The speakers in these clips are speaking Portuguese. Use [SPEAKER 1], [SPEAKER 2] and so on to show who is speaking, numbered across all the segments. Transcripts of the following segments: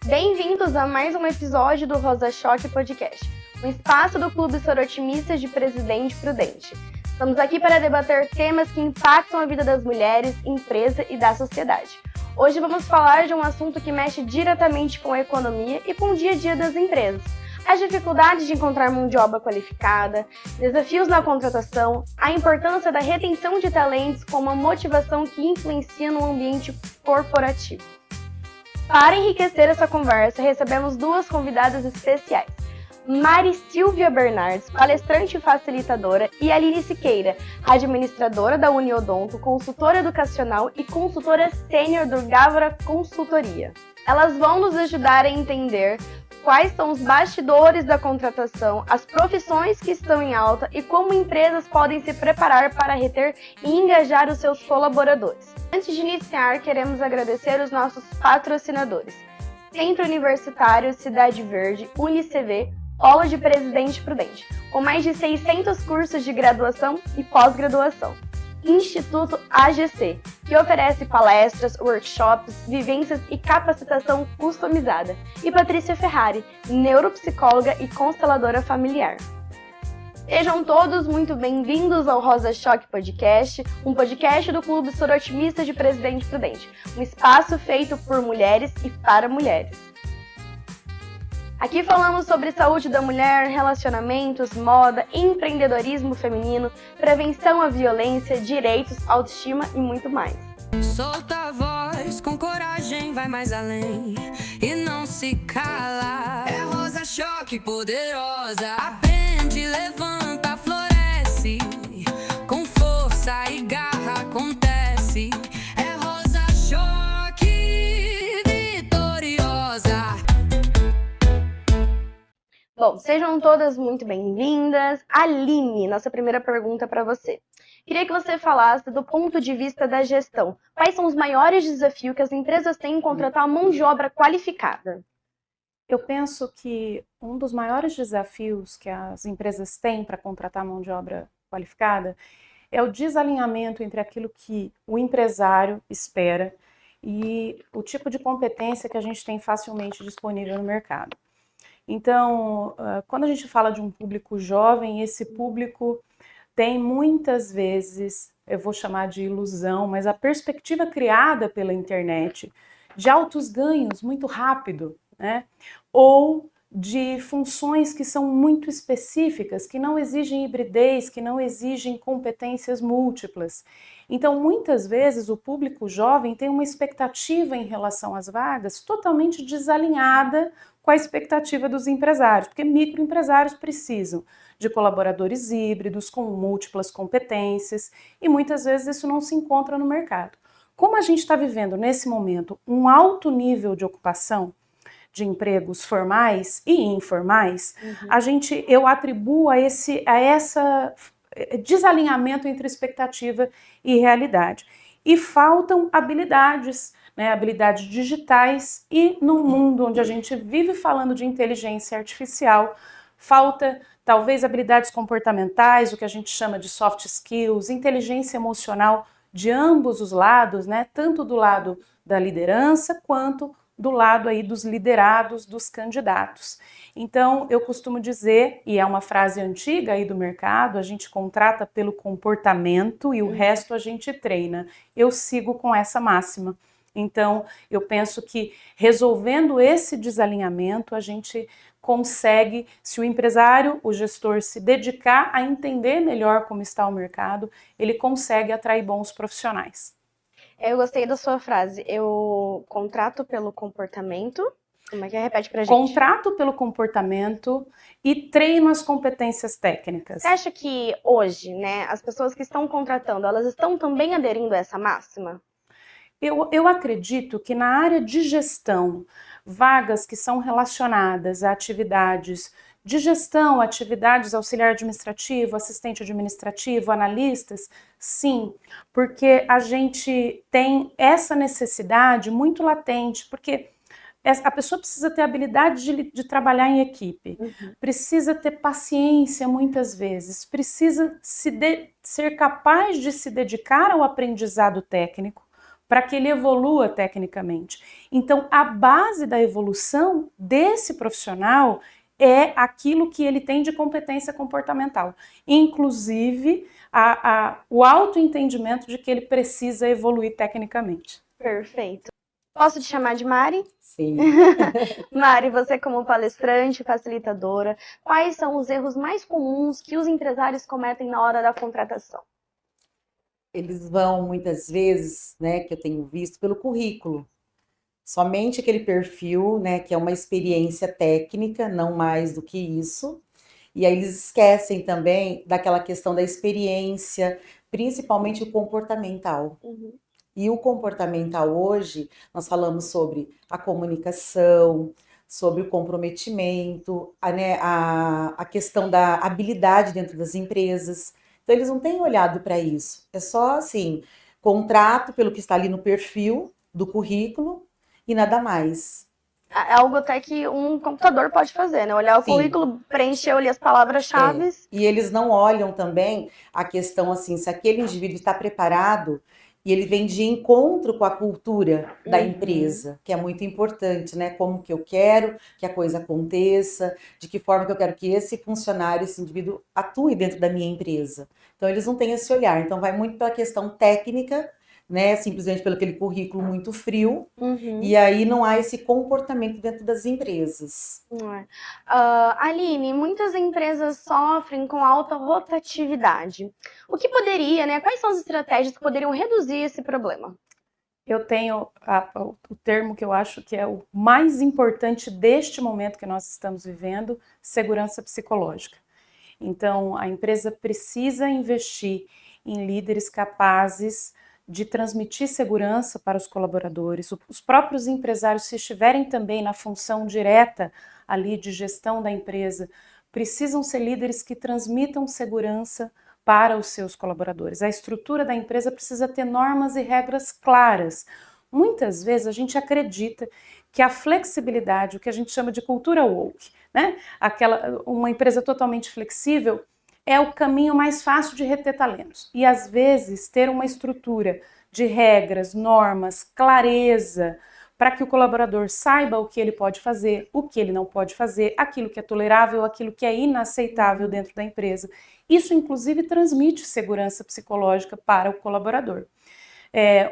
[SPEAKER 1] Bem-vindos a mais um episódio do Rosa Choque Podcast, um espaço do Clube Sorotimistas de Presidente Prudente. Estamos aqui para debater temas que impactam a vida das mulheres, empresa e da sociedade. Hoje vamos falar de um assunto que mexe diretamente com a economia e com o dia a dia das empresas. As dificuldades de encontrar mão de obra qualificada, desafios na contratação, a importância da retenção de talentos com uma motivação que influencia no ambiente corporativo. Para enriquecer essa conversa, recebemos duas convidadas especiais. Mari Silvia Bernardes, palestrante e facilitadora, e Aline Siqueira, administradora da Uniodonto, consultora educacional e consultora sênior do Gávora Consultoria. Elas vão nos ajudar a entender quais são os bastidores da contratação, as profissões que estão em alta e como empresas podem se preparar para reter e engajar os seus colaboradores. Antes de iniciar, queremos agradecer os nossos patrocinadores: Centro Universitário Cidade Verde, UniCV, Polo de Presidente Prudente, com mais de 600 cursos de graduação e pós-graduação. Instituto AGC, que oferece palestras, workshops, vivências e capacitação customizada. E Patrícia Ferrari, neuropsicóloga e consteladora familiar. Sejam todos muito bem-vindos ao Rosa Choque Podcast, um podcast do Clube Sorotimistas de Presidente Prudente, um espaço feito por mulheres e para mulheres. Aqui falamos sobre saúde da mulher, relacionamentos, moda, empreendedorismo feminino, prevenção à violência, direitos, autoestima e muito mais.
[SPEAKER 2] Solta a voz, com coragem, vai mais além e não se cala. É Rosa Choque poderosa, aprende, levanta, floresce, com força e garra acontece. É Rosa Choque vitoriosa.
[SPEAKER 1] Bom, sejam todas muito bem-vindas. Aline, nossa primeira pergunta para você. Queria que você falasse do ponto de vista da gestão. Quais são os maiores desafios que as empresas têm em contratar mão de obra qualificada?
[SPEAKER 3] Eu penso que um dos maiores desafios que as empresas têm para contratar mão de obra qualificada é o desalinhamento entre aquilo que o empresário espera e o tipo de competência que a gente tem facilmente disponível no mercado. Então, quando a gente fala de um público jovem, esse público tem muitas vezes, eu vou chamar de ilusão, mas a perspectiva criada pela internet de altos ganhos muito rápido, né? Ou de funções que são muito específicas, que não exigem hibridez, que não exigem competências múltiplas. Então, muitas vezes, o público jovem tem uma expectativa em relação às vagas totalmente desalinhada com a expectativa dos empresários, porque microempresários precisam de colaboradores híbridos, com múltiplas competências, e muitas vezes isso não se encontra no mercado. Como a gente está vivendo nesse momento um alto nível de ocupação de empregos formais e informais, eu atribuo a esse desalinhamento entre expectativa e realidade. E faltam habilidades, né, habilidades digitais, e no mundo onde a gente vive falando de inteligência artificial, falta talvez habilidades comportamentais, o que a gente chama de soft skills, inteligência emocional de ambos os lados, né, tanto do lado da liderança quanto do lado aí dos liderados, dos candidatos. Então, eu costumo dizer, e é uma frase antiga aí do mercado, a gente contrata pelo comportamento e o resto a gente treina. Eu sigo com essa máxima. Então, eu penso que resolvendo esse desalinhamento, a gente consegue, se o empresário, o gestor se dedicar a entender melhor como está o mercado, ele consegue atrair bons profissionais.
[SPEAKER 1] Eu gostei da sua frase. Eu contrato pelo comportamento. Como é que repete pra gente?
[SPEAKER 3] Contrato pelo comportamento e treino as competências técnicas.
[SPEAKER 1] Você acha que hoje, né, as pessoas que estão contratando, elas estão também aderindo a essa máxima?
[SPEAKER 3] Eu acredito que na área de gestão, vagas que são relacionadas a atividades de gestão, atividades auxiliar administrativo, assistente administrativo, analistas, sim, porque a gente tem essa necessidade muito latente, porque a pessoa precisa ter habilidade de trabalhar em equipe, precisa ter paciência muitas vezes, precisa ser capaz de se dedicar ao aprendizado técnico, para que ele evolua tecnicamente. Então, a base da evolução desse profissional é aquilo que ele tem de competência comportamental, inclusive o autoentendimento de que ele precisa evoluir tecnicamente.
[SPEAKER 1] Perfeito. Posso te chamar de Mari?
[SPEAKER 4] Sim.
[SPEAKER 1] Mari, você como palestrante, facilitadora, quais são os erros mais comuns que os empresários cometem na hora da contratação?
[SPEAKER 4] Eles vão, muitas vezes, né, que eu tenho visto, pelo currículo. Somente aquele perfil, né, que é uma experiência técnica, não mais do que isso. E aí eles esquecem também daquela questão da experiência, principalmente o comportamental. E o comportamental hoje, nós falamos sobre a comunicação, sobre o comprometimento, a questão da habilidade dentro das empresas. Então, eles não têm olhado para isso. É só, assim, contrato pelo que está ali no perfil do currículo e nada mais.
[SPEAKER 1] É algo até que um computador pode fazer, né? Olhar o
[SPEAKER 4] Sim.
[SPEAKER 1] currículo, preencher ali as palavras-chave.
[SPEAKER 4] E eles não olham também a questão, assim, se aquele indivíduo está preparado e ele vem de encontro com a cultura da empresa, que é muito importante, né? Como que eu quero que a coisa aconteça, de que forma que eu quero que esse funcionário, esse indivíduo atue dentro da minha empresa. Então, eles não têm esse olhar. Então, vai muito pela questão técnica, né? Simplesmente pelo aquele currículo muito frio, e aí não há esse comportamento dentro das empresas.
[SPEAKER 1] Aline, muitas empresas sofrem com alta rotatividade. O que poderia, né? Quais são as estratégias que poderiam reduzir esse problema?
[SPEAKER 3] Eu tenho o termo que eu acho que é o mais importante deste momento que nós estamos vivendo, segurança psicológica. Então, a empresa precisa investir em líderes capazes de transmitir segurança para os colaboradores. Os próprios empresários, se estiverem também na função direta ali de gestão da empresa, precisam ser líderes que transmitam segurança para os seus colaboradores. A estrutura da empresa precisa ter normas e regras claras. Muitas vezes a gente acredita que a flexibilidade, o que a gente chama de cultura woke, né? Uma empresa totalmente flexível, é o caminho mais fácil de reter talentos. E às vezes ter uma estrutura de regras, normas, clareza, para que o colaborador saiba o que ele pode fazer, o que ele não pode fazer, aquilo que é tolerável, aquilo que é inaceitável dentro da empresa. Isso, inclusive, transmite segurança psicológica para o colaborador.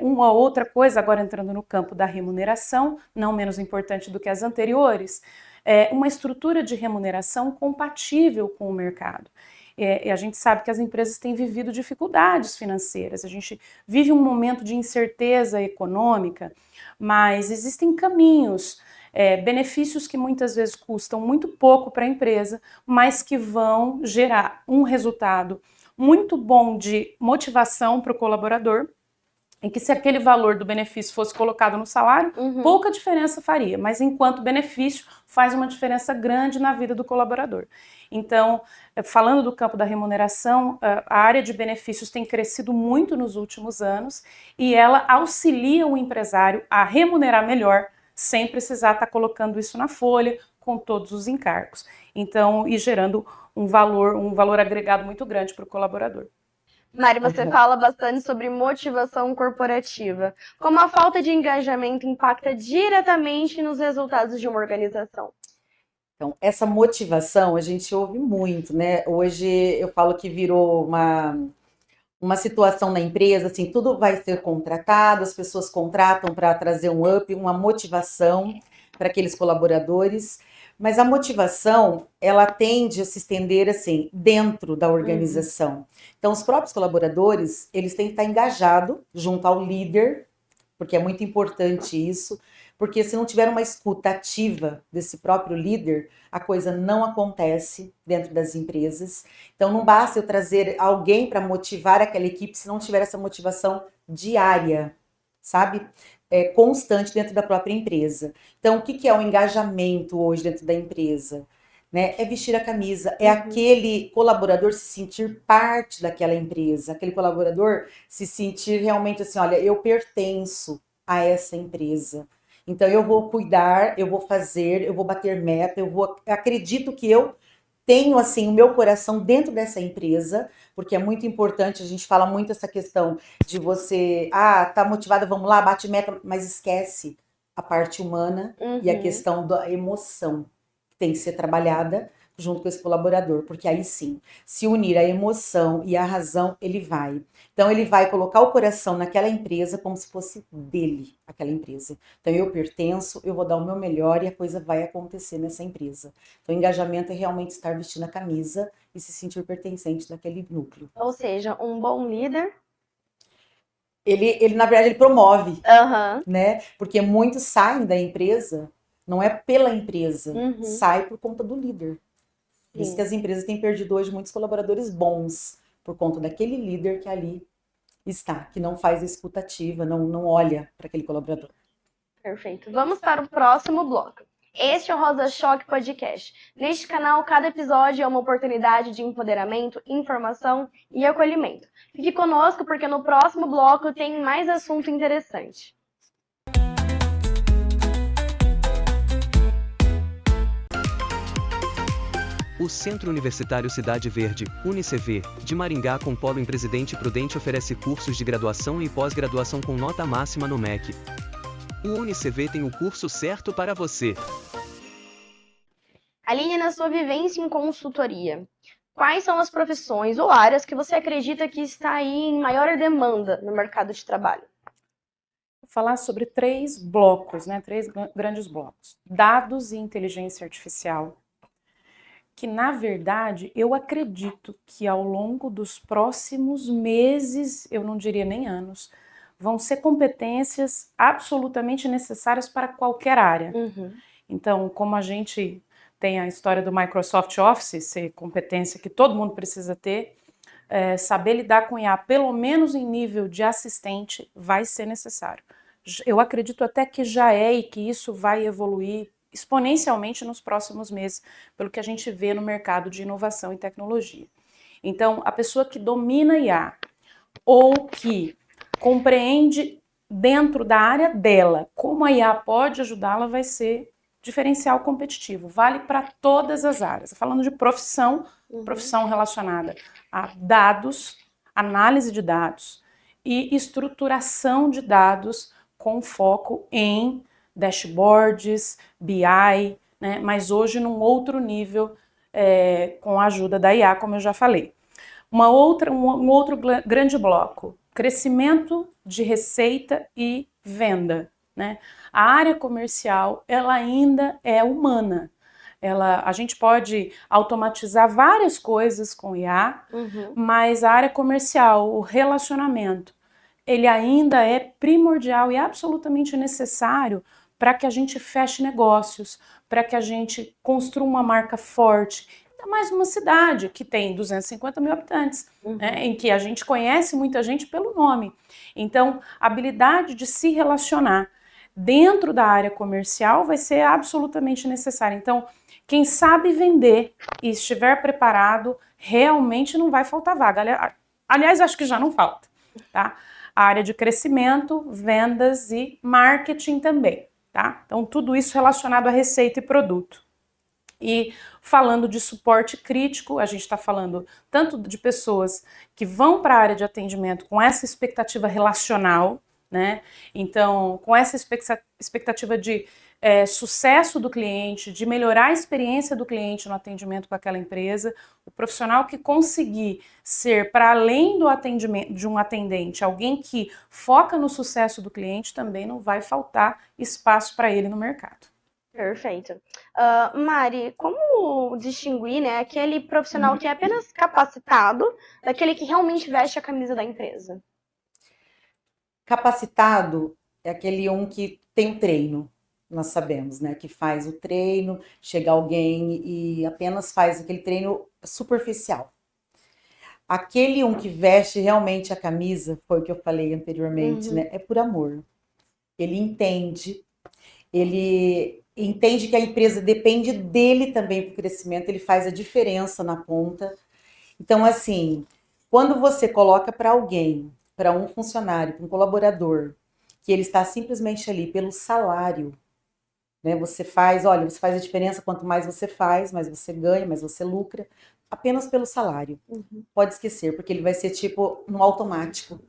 [SPEAKER 3] Uma outra coisa, agora entrando no campo da remuneração, não menos importante do que as anteriores, uma estrutura de remuneração compatível com o mercado. E a gente sabe que as empresas têm vivido dificuldades financeiras, a gente vive um momento de incerteza econômica, mas existem caminhos, benefícios que muitas vezes custam muito pouco para a empresa, mas que vão gerar um resultado muito bom de motivação para o colaborador, em que se aquele valor do benefício fosse colocado no salário, pouca diferença faria, mas enquanto benefício faz uma diferença grande na vida do colaborador. Então, falando do campo da remuneração, a área de benefícios tem crescido muito nos últimos anos e ela auxilia o empresário a remunerar melhor, sem precisar estar colocando isso na folha, com todos os encargos. Então, e gerando um valor agregado muito grande para o colaborador.
[SPEAKER 1] Mari, você fala bastante sobre motivação corporativa. Como a falta de engajamento impacta diretamente nos resultados de uma organização?
[SPEAKER 4] Então, essa motivação a gente ouve muito, né? Hoje eu falo que virou uma situação na empresa, assim, tudo vai ser contratado, as pessoas contratam para trazer um up, uma motivação para aqueles colaboradores. Mas a motivação, ela tende a se estender, assim, dentro da organização. Então, os próprios colaboradores, eles têm que estar engajados junto ao líder, porque é muito importante isso, porque se não tiver uma escuta ativa desse próprio líder, a coisa não acontece dentro das empresas. Então, não basta eu trazer alguém para motivar aquela equipe se não tiver essa motivação diária, sabe? Constante dentro da própria empresa. Então, o que é o engajamento hoje dentro da empresa? Né? É vestir a camisa, é aquele colaborador se sentir parte daquela empresa, aquele colaborador se sentir realmente assim, olha, eu pertenço a essa empresa. Então, eu vou cuidar, eu vou fazer, eu vou bater meta, eu acredito que eu tenho, assim, o meu coração dentro dessa empresa, porque é muito importante, a gente fala muito essa questão de você, tá motivada, vamos lá, bate meta, mas esquece a parte humana e a questão da emoção que tem que ser trabalhada junto com esse colaborador, porque aí sim, se unir a emoção e a razão, ele vai. Então, ele vai colocar o coração naquela empresa como se fosse dele, aquela empresa. Então, eu pertenço, eu vou dar o meu melhor e a coisa vai acontecer nessa empresa. Então, o engajamento é realmente estar vestindo a camisa e se sentir pertencente daquele núcleo.
[SPEAKER 1] Ou seja, um bom líder.
[SPEAKER 4] Ele na verdade, ele promove,
[SPEAKER 1] Aham.
[SPEAKER 4] né? Porque muitos saem da empresa, não é pela empresa, sai por conta do líder. Por isso que as empresas têm perdido hoje muitos colaboradores bons, por conta daquele líder que ali está, que não faz a escuta ativa, não olha para aquele colaborador.
[SPEAKER 1] Perfeito. Vamos para o próximo bloco. Este é o Rosa Choque Podcast. Neste canal, cada episódio é uma oportunidade de empoderamento, informação e acolhimento. Fique conosco porque no próximo bloco tem mais assunto interessante.
[SPEAKER 5] O Centro Universitário Cidade Verde, UniCV, de Maringá com polo em Presidente Prudente oferece cursos de graduação e pós-graduação com nota máxima no MEC. O UniCV tem o curso certo para você.
[SPEAKER 1] Aline, na sua vivência em consultoria, quais são as profissões ou áreas que você acredita que está aí em maior demanda no mercado de trabalho?
[SPEAKER 3] Vou falar sobre 3 blocos, né? 3 grandes blocos. Dados e inteligência artificial, que na verdade eu acredito que ao longo dos próximos meses, eu não diria nem anos, vão ser competências absolutamente necessárias para qualquer área. Então, como a gente tem a história do Microsoft Office, ser competência que todo mundo precisa ter, saber lidar com IA, pelo menos em nível de assistente, vai ser necessário. Eu acredito até que já é e que isso vai evoluir exponencialmente nos próximos meses, pelo que a gente vê no mercado de inovação e tecnologia. Então, a pessoa que domina IA ou que compreende dentro da área dela como a IA pode ajudá-la vai ser diferencial competitivo. Vale para todas as áreas. Falando de profissão, profissão relacionada a dados, análise de dados e estruturação de dados com foco em dashboards, BI, né? Mas hoje num outro nível, com a ajuda da IA, como eu já falei. Um outro grande bloco, crescimento de receita e venda, né? A área comercial, ela ainda é humana. A gente pode automatizar várias coisas com IA, mas a área comercial, o relacionamento, ele ainda é primordial e absolutamente necessário para que a gente feche negócios, para que a gente construa uma marca forte. Ainda mais uma cidade que tem 250 mil habitantes, né, em que a gente conhece muita gente pelo nome. Então, a habilidade de se relacionar dentro da área comercial vai ser absolutamente necessária. Então, quem sabe vender e estiver preparado, realmente não vai faltar vaga. Aliás, acho que já não falta, tá? A área de crescimento, vendas e marketing também, tá? Então, tudo isso relacionado a receita e produto. E falando de suporte crítico, a gente está falando tanto de pessoas que vão para a área de atendimento com essa expectativa relacional, né? Então, com essa expectativa de sucesso do cliente, de melhorar a experiência do cliente no atendimento com aquela empresa, o profissional que conseguir ser para além do atendimento de um atendente, alguém que foca no sucesso do cliente, também não vai faltar espaço para ele no mercado.
[SPEAKER 1] Perfeito. Mari, como distinguir, né, aquele profissional que é apenas capacitado daquele que realmente veste a camisa da empresa?
[SPEAKER 4] Capacitado é aquele que tem o treino, nós sabemos, né? Que faz o treino, chega alguém e apenas faz aquele treino superficial. Aquele que veste realmente a camisa, foi o que eu falei anteriormente, né? É por amor. Ele entende que a empresa depende dele também para o crescimento, ele faz a diferença na ponta. Então, assim, quando você coloca para alguém, para um funcionário, para um colaborador, que ele está simplesmente ali pelo salário, né? Você faz, olha, você faz a diferença, quanto mais você faz, mais você ganha, mais você lucra, apenas pelo salário. Pode esquecer, porque ele vai ser tipo no automático,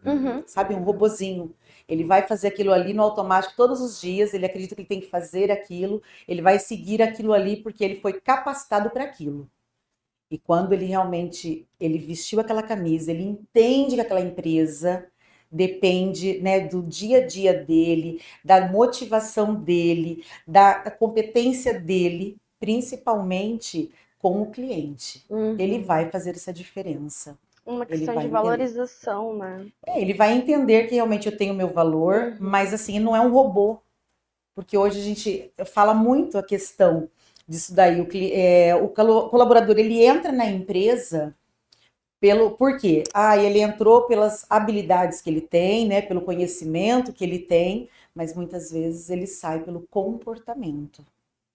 [SPEAKER 4] sabe? Um robozinho. Ele vai fazer aquilo ali no automático todos os dias, ele acredita que ele tem que fazer aquilo, ele vai seguir aquilo ali porque ele foi capacitado para aquilo. E quando ele realmente ele vestiu aquela camisa, ele entende que aquela empresa depende, né, do dia a dia dele, da motivação dele, da competência dele, principalmente com o cliente. Ele vai fazer essa diferença.
[SPEAKER 1] Uma
[SPEAKER 4] Ele
[SPEAKER 1] questão
[SPEAKER 4] vai
[SPEAKER 1] de
[SPEAKER 4] entender.
[SPEAKER 1] valorização, né?
[SPEAKER 4] Ele vai entender que realmente eu tenho meu valor, mas assim, não é um robô. Porque hoje a gente fala muito a questão disso daí. O colaborador, ele entra na empresa por quê? Ele entrou pelas habilidades que ele tem, né? Pelo conhecimento que ele tem, mas muitas vezes ele sai pelo comportamento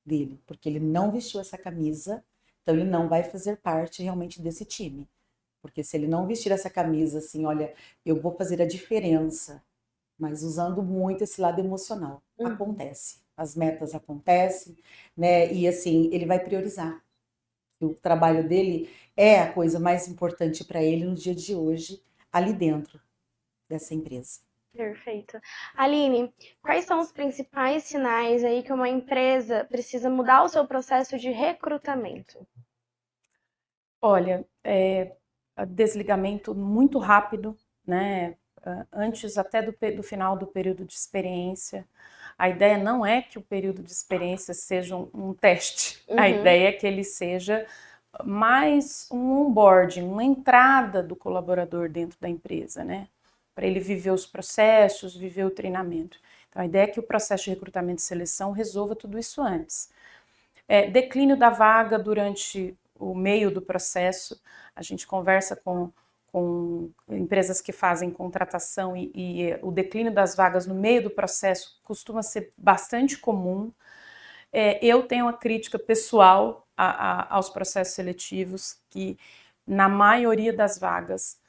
[SPEAKER 4] dele, porque ele não vestiu essa camisa, então ele não vai fazer parte realmente desse time. Porque se ele não vestir essa camisa assim, olha, eu vou fazer a diferença, mas usando muito esse lado emocional. Acontece. As metas acontecem, né? E assim, ele vai priorizar. O trabalho dele é a coisa mais importante para ele no dia de hoje, ali dentro dessa empresa.
[SPEAKER 1] Perfeito. Aline, quais são os principais sinais aí que uma empresa precisa mudar o seu processo de recrutamento?
[SPEAKER 3] Olha, desligamento muito rápido, né? Antes até do final do período de experiência. A ideia não é que o período de experiência seja um teste, a ideia é que ele seja mais um onboarding, uma entrada do colaborador dentro da empresa, né? Para ele viver os processos, viver o treinamento. Então a ideia é que o processo de recrutamento e seleção resolva tudo isso antes. Declínio da vaga durante o meio do processo, a gente conversa com empresas que fazem contratação e o declínio das vagas no meio do processo costuma ser bastante comum. Eu tenho uma crítica pessoal aos processos seletivos, que na maioria das vagas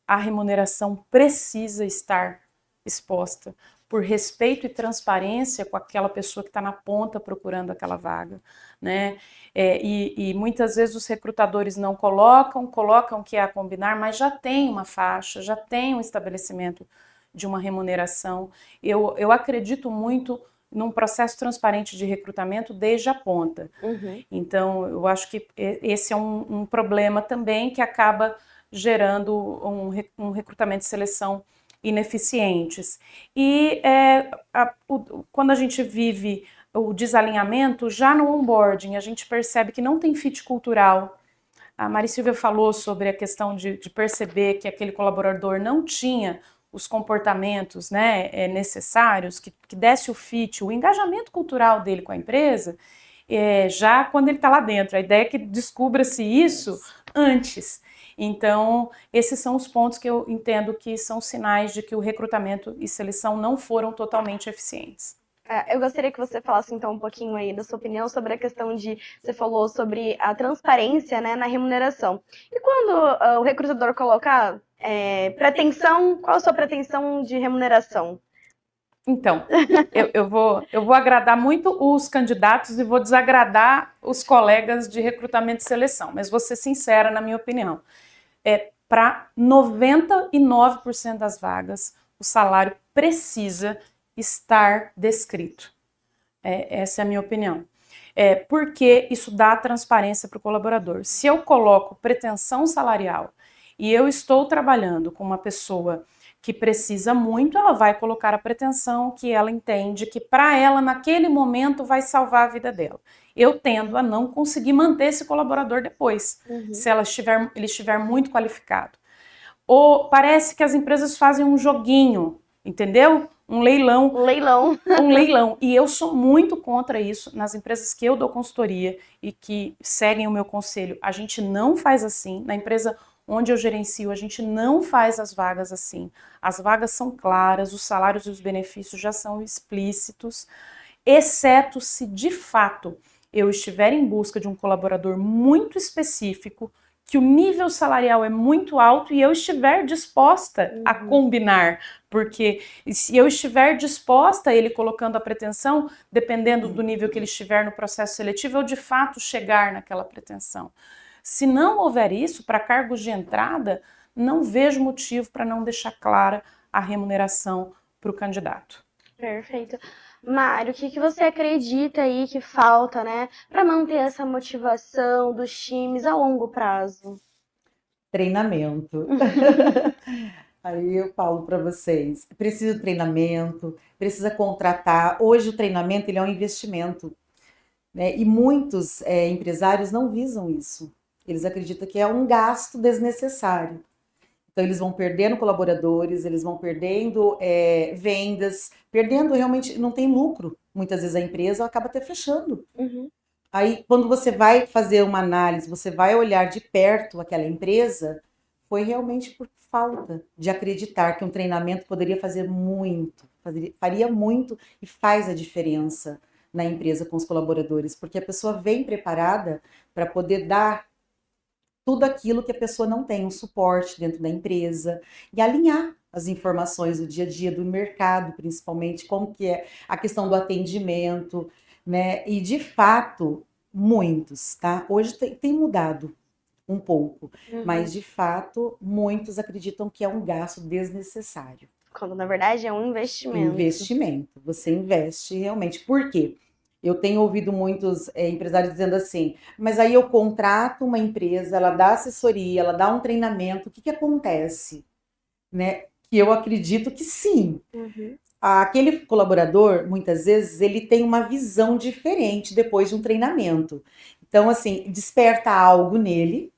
[SPEAKER 3] a remuneração precisa estar exposta por respeito e transparência com aquela pessoa que está na ponta procurando aquela vaga, né? E muitas vezes os recrutadores não colocam que é a combinar, mas já tem uma faixa, já tem um estabelecimento de uma remuneração. Eu acredito muito num processo transparente de recrutamento desde a ponta. Então, eu acho que esse é um problema também que acaba gerando um recrutamento e seleção ineficientes. E quando a gente vive o desalinhamento, já no onboarding, a gente percebe que não tem fit cultural. A Mari Silvia falou sobre a questão de perceber que aquele colaborador não tinha os comportamentos, né, necessários, que desse o fit, o engajamento cultural dele com a empresa, já quando ele está lá dentro. A ideia é que descubra-se isso antes. Então, esses são os pontos que eu entendo que são sinais de que o recrutamento e seleção não foram totalmente eficientes.
[SPEAKER 1] Eu gostaria que você falasse então um pouquinho aí da sua opinião sobre a questão você falou sobre a transparência, né, na remuneração. E quando o recrutador coloca pretensão, qual a sua pretensão de remuneração?
[SPEAKER 3] Então, eu vou agradar muito os candidatos e vou desagradar os colegas de recrutamento e seleção, mas vou ser sincera na minha opinião. Para 99% das vagas, o salário precisa estar descrito. Essa é a minha opinião. Porque isso dá transparência para o colaborador. Se eu coloco pretensão salarial e eu estou trabalhando com uma pessoa que precisa muito, ela vai colocar a pretensão que ela entende que para ela, naquele momento, vai salvar a vida dela. Eu tendo a não conseguir manter esse colaborador depois, se ele estiver muito qualificado. Ou parece que as empresas fazem um joguinho, entendeu? Um leilão. Um leilão. E eu sou muito contra isso nas empresas que eu dou consultoria e que seguem o meu conselho. A gente não faz assim. Na empresa onde eu gerencio, a gente não faz as vagas assim. As vagas são claras, os salários e os benefícios já são explícitos, exceto se de fato eu estiver em busca de um colaborador muito específico que o nível salarial é muito alto e eu estiver disposta a combinar, porque se eu estiver disposta, ele colocando a pretensão, dependendo do nível que ele estiver no processo seletivo, eu de fato chegar naquela pretensão. Se não houver isso, para cargos de entrada, não vejo motivo para não deixar clara a remuneração para o candidato.
[SPEAKER 1] Perfeito. Mário, o que você acredita aí que falta, né, para manter essa motivação dos times a longo prazo?
[SPEAKER 4] Treinamento. Aí eu falo para vocês, precisa de treinamento, precisa contratar. Hoje o treinamento ele é um investimento, né? E muitos empresários não visam isso. Eles acreditam que é um gasto desnecessário. Então, eles vão perdendo colaboradores, eles vão perdendo vendas, perdendo realmente, não tem lucro. Muitas vezes a empresa acaba até fechando. Aí, quando você vai fazer uma análise, você vai olhar de perto aquela empresa, foi realmente por falta de acreditar que um treinamento poderia fazer muito, faria muito e faz a diferença na empresa com os colaboradores, porque a pessoa vem preparada para poder dar tudo aquilo que a pessoa não tem, um suporte dentro da empresa, e alinhar as informações do dia a dia, do mercado, principalmente, como que é a questão do atendimento, né? E, de fato, muitos, tá? Hoje tem mudado um pouco, mas, de fato, muitos acreditam que é um gasto desnecessário.
[SPEAKER 1] Quando, na verdade, é um investimento.
[SPEAKER 4] Investimento. Você investe realmente. Por quê? Eu tenho ouvido muitos empresários dizendo assim, mas aí eu contrato uma empresa, ela dá assessoria, ela dá um treinamento, o que acontece? Né? Que eu acredito que sim. Aquele colaborador, muitas vezes, ele tem uma visão diferente depois de um treinamento. Então, assim, desperta algo nele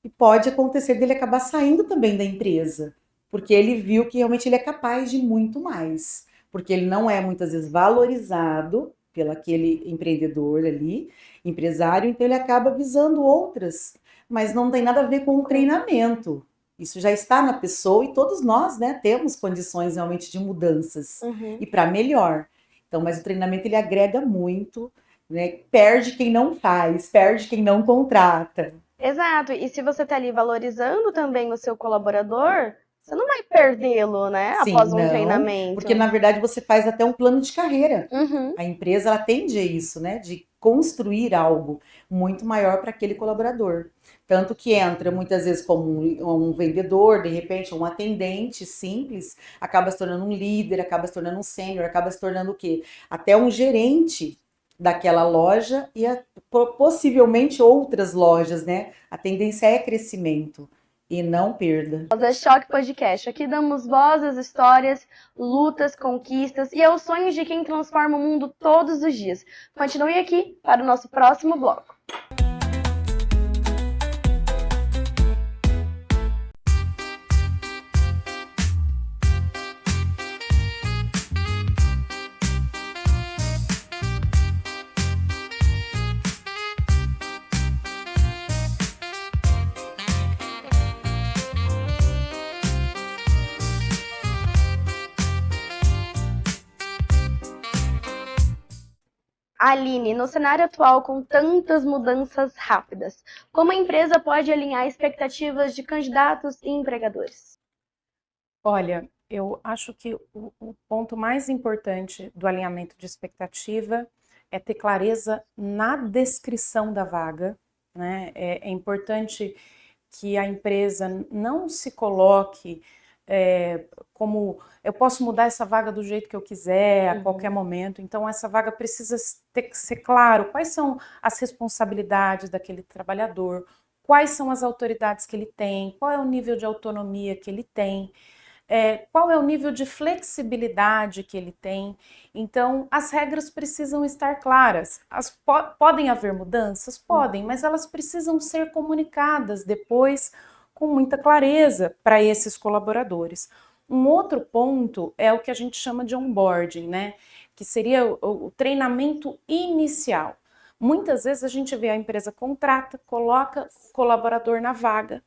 [SPEAKER 4] e pode acontecer dele acabar saindo também da empresa, porque ele viu que realmente ele é capaz de muito mais, porque ele não é muitas vezes valorizado pelo aquele empreendedor ali, empresário, então ele acaba visando outras, mas não tem nada a ver com o treinamento. Isso já está na pessoa e todos nós, né, temos condições realmente de mudanças e para melhor. Então, mas o treinamento ele agrega muito, né? Perde quem não faz, perde quem não contrata.
[SPEAKER 1] Exato. E se você está ali valorizando também o seu colaborador, você não vai perdê-lo, né?
[SPEAKER 4] Sim,
[SPEAKER 1] Após um
[SPEAKER 4] não,
[SPEAKER 1] treinamento.
[SPEAKER 4] porque na verdade você faz até um plano de carreira. A empresa ela tende a isso, né? De construir algo muito maior para aquele colaborador. Tanto que entra muitas vezes como um vendedor, de repente um atendente simples, acaba se tornando um líder, acaba se tornando um sênior, acaba se tornando o quê? Até um gerente daquela loja e possivelmente outras lojas, né? A tendência é crescimento e não perda.
[SPEAKER 1] Rosa Choque Podcast. Aqui damos voz às histórias, lutas, conquistas e aos sonhos de quem transforma o mundo todos os dias. Continue aqui para o nosso próximo bloco. Aline, no cenário atual com tantas mudanças rápidas, como a empresa pode alinhar expectativas de candidatos e empregadores?
[SPEAKER 3] Olha, eu acho que o ponto mais importante do alinhamento de expectativa é ter clareza na descrição da vaga, né? É importante que a empresa não se coloque como eu posso mudar essa vaga do jeito que eu quiser, a qualquer momento. Então, essa vaga precisa ter que ser claro quais são as responsabilidades daquele trabalhador, quais são as autoridades que ele tem, qual é o nível de autonomia que ele tem, qual é o nível de flexibilidade que ele tem. Então, as regras precisam estar claras. Podem haver mudanças? Podem, mas elas precisam ser comunicadas depois com muita clareza para esses colaboradores. Um outro ponto é o que a gente chama de onboarding, né? Que seria o treinamento inicial. Muitas vezes a gente vê a empresa contrata, coloca o colaborador na vaga,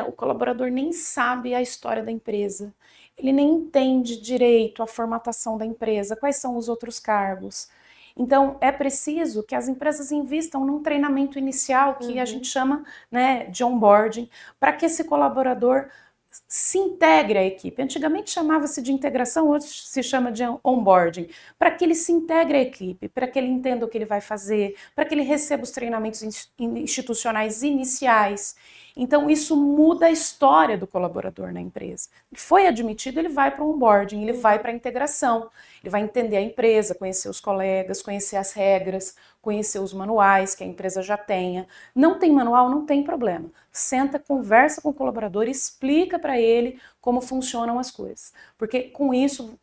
[SPEAKER 3] o colaborador nem sabe a história da empresa, ele nem entende direito a formatação da empresa, quais são os outros cargos. Então, é preciso que as empresas invistam num treinamento inicial que a gente chama, né, de onboarding, para que esse colaborador se integre à equipe. Antigamente chamava-se de integração, hoje se chama de onboarding, para que ele se integre à equipe, para que ele entenda o que ele vai fazer, para que ele receba os treinamentos institucionais iniciais. Então, isso muda a história do colaborador na empresa. Ele foi admitido, ele vai para o onboarding, ele vai para a integração, ele vai entender a empresa, conhecer os colegas, conhecer as regras, conhecer os manuais que a empresa já tenha. Não tem manual, não tem problema. Senta, conversa com o colaborador, explica para ele como funcionam as coisas. Porque com isso,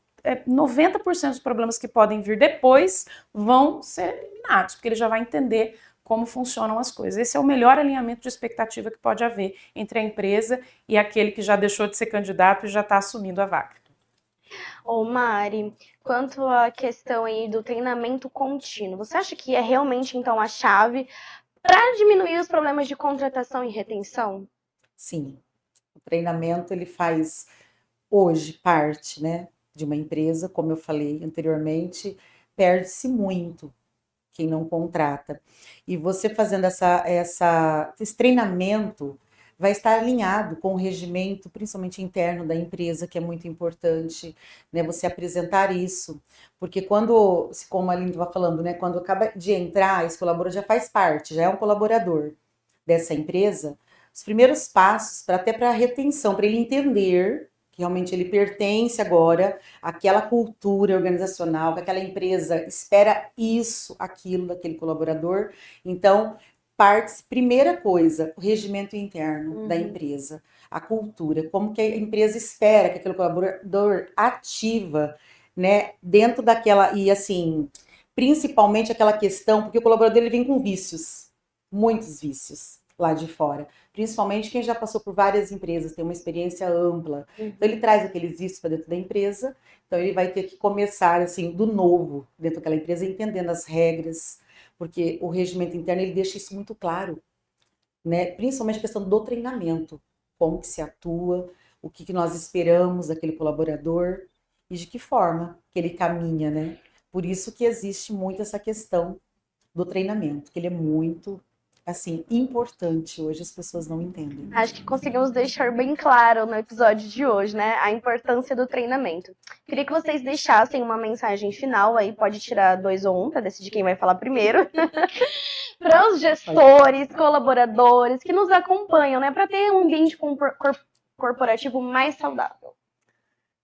[SPEAKER 3] 90% dos problemas que podem vir depois vão ser eliminados, porque ele já vai entender como funcionam as coisas. Esse é o melhor alinhamento de expectativa que pode haver entre a empresa e aquele que já deixou de ser candidato e já está assumindo a vaga.
[SPEAKER 1] Ô Mari, quanto à questão aí do treinamento contínuo, você acha que é realmente então a chave para diminuir os problemas de contratação e retenção?
[SPEAKER 4] Sim, o treinamento ele faz hoje parte, né, de uma empresa, como eu falei anteriormente, perde-se muito quem não contrata. E você fazendo esse treinamento vai estar alinhado com o regimento, principalmente interno da empresa, que é muito importante, né, você apresentar isso, porque quando, como a Aline estava falando, né, quando acaba de entrar, esse colaborador já faz parte, já é um colaborador dessa empresa, os primeiros passos, até para a retenção, para ele entender que realmente ele pertence agora àquela cultura organizacional, que aquela empresa espera isso, aquilo daquele colaborador. Então, primeira coisa, o regimento interno da empresa, a cultura, como que a empresa espera que aquele colaborador ativa, né, dentro daquela, e assim, principalmente aquela questão, porque o colaborador ele vem com vícios, muitos vícios lá de fora, principalmente quem já passou por várias empresas, tem uma experiência ampla, então ele traz aqueles vícios para dentro da empresa, então ele vai ter que começar assim, do novo, dentro daquela empresa, entendendo as regras, porque o regimento interno ele deixa isso muito claro, né? Principalmente a questão do treinamento, como que se atua, o que nós esperamos daquele colaborador e de que forma que ele caminha, né? Por isso que existe muito essa questão do treinamento, que ele é muito, assim, importante. Hoje as pessoas não entendem.
[SPEAKER 1] Acho que conseguimos deixar bem claro no episódio de hoje, né, a importância do treinamento. Queria que vocês deixassem uma mensagem final aí, pode tirar 2 ou 1 para decidir quem vai falar primeiro, para os gestores, colaboradores que nos acompanham, né, para ter um ambiente corporativo mais saudável.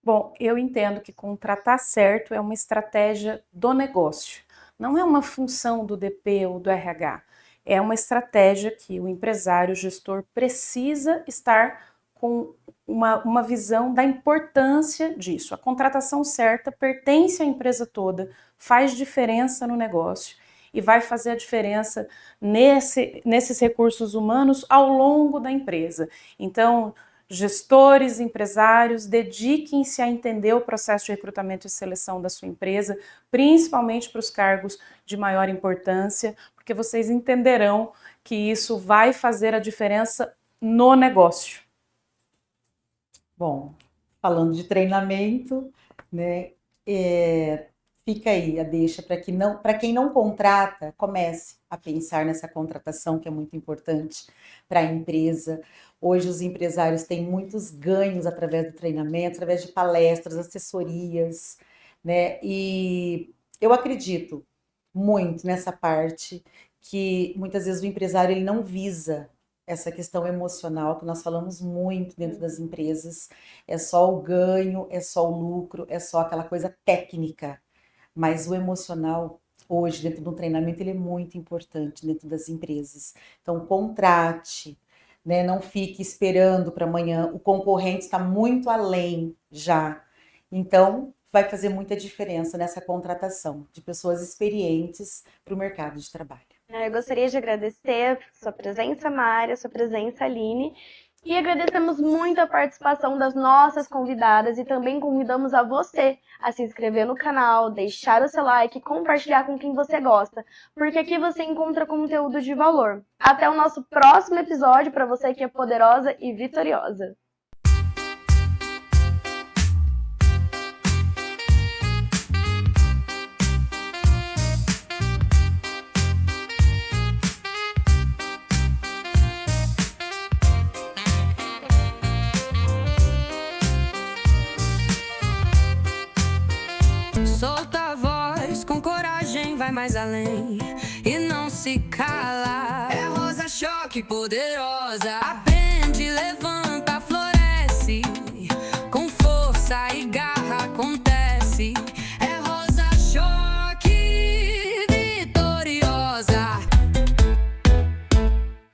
[SPEAKER 3] Bom, eu entendo que contratar certo é uma estratégia do negócio, não é uma função do DP ou do RH. É uma estratégia que o empresário, o gestor, precisa estar com uma visão da importância disso. A contratação certa pertence à empresa toda, faz diferença no negócio e vai fazer a diferença nesses recursos humanos ao longo da empresa. Então, gestores, empresários, dediquem-se a entender o processo de recrutamento e seleção da sua empresa, principalmente para os cargos de maior importância, porque vocês entenderão que isso vai fazer a diferença no negócio.
[SPEAKER 4] Bom, falando de treinamento, né, fica aí a deixa para quem não contrata, comece a pensar nessa contratação que é muito importante para a empresa. Hoje os empresários têm muitos ganhos através do treinamento, através de palestras, assessorias, né? E eu acredito muito nessa parte que muitas vezes o empresário ele não visa essa questão emocional, que nós falamos muito dentro das empresas, é só o ganho, é só o lucro, é só aquela coisa técnica, mas o emocional hoje dentro do treinamento ele é muito importante dentro das empresas. Então contrate, né? Não fique esperando para amanhã, o concorrente está muito além já. Então, vai fazer muita diferença nessa contratação de pessoas experientes para o mercado de trabalho.
[SPEAKER 1] Eu gostaria de agradecer a sua presença, Mari, a sua presença, Aline, e agradecemos muito a participação das nossas convidadas e também convidamos a você a se inscrever no canal, deixar o seu like e compartilhar com quem você gosta, porque aqui você encontra conteúdo de valor. Até o nosso próximo episódio para você que é poderosa e vitoriosa.
[SPEAKER 2] vai mais além e não se cala. É Rosa Choque poderosa, aprende, levanta.